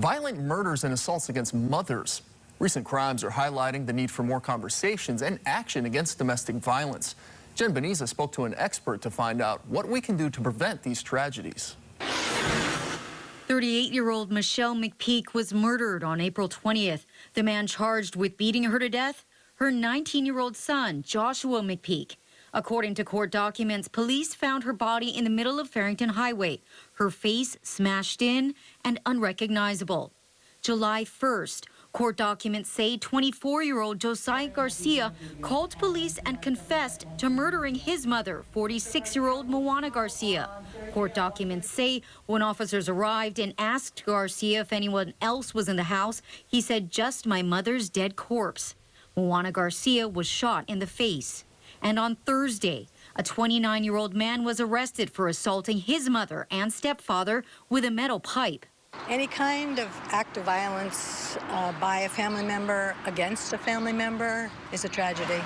Violent murders and assaults against mothers. Recent crimes are highlighting the need for more conversations and action against domestic violence. Jen Beniza spoke to an expert to find out what we can do to prevent these tragedies. 38-year-old Michelle McPeak was murdered on April 20th. The man charged with beating her to death, her 19-year-old son, Joshua McPeak. According to court documents, police found her body in the middle of Farrington Highway, her face smashed in and unrecognizable. July 1st, court documents say 24-year-old Josiah Garcia called police and confessed to murdering his mother, 46-year-old Moana Garcia. Court documents say when officers arrived and asked Garcia if anyone else was in the house, he said, "Just my mother's dead corpse." Moana Garcia was shot in the face. And on Thursday, a 29-year-old man was arrested for assaulting his mother and stepfather with a metal pipe. Any kind of act of violence by a family member against a family member is a tragedy.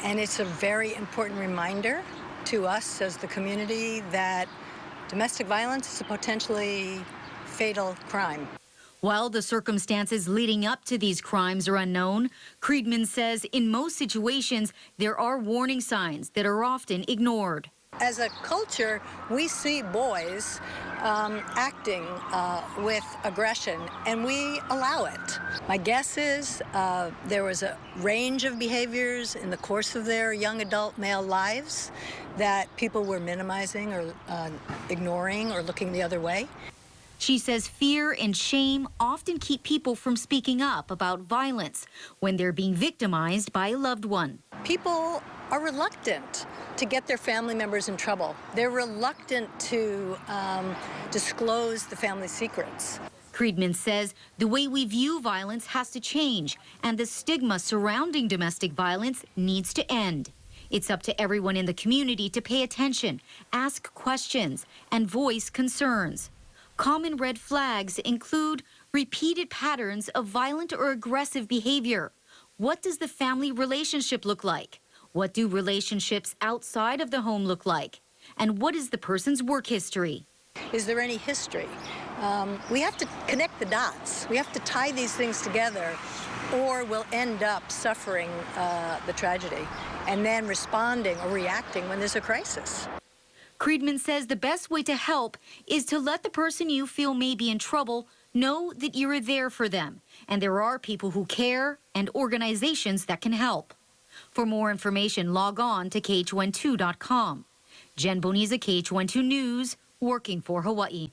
And it's a very important reminder to us as the community that domestic violence is a potentially fatal crime. While the circumstances leading up to these crimes are unknown, Creedman says in most situations there are warning signs that are often ignored. As a culture, we see boys acting with aggression, and we allow it. My guess is there was a range of behaviors in the course of their young adult male lives that people were minimizing or ignoring or looking the other way. She says fear and shame often keep people from speaking up about violence when they're being victimized by a loved one. People are reluctant to get their family members in trouble. They're reluctant to disclose the family secrets. Creedman says the way we view violence has to change, and the stigma surrounding domestic violence needs to end. It's up to everyone in the community to pay attention, ask questions, and voice concerns. Common red flags include repeated patterns of violent or aggressive behavior. What does the family relationship look like? What do relationships outside of the home look like? And what is the person's work history? Is there any history? We have to connect the dots. We have to tie these things together, or we'll end up suffering the tragedy and then responding or reacting when there's a crisis. Creedman says the best way to help is to let the person you feel may be in trouble know that you're there for them, and there are people who care and organizations that can help. For more information, log on to KHON2.com. Jen Beniza, KHON2 News, working for Hawaii.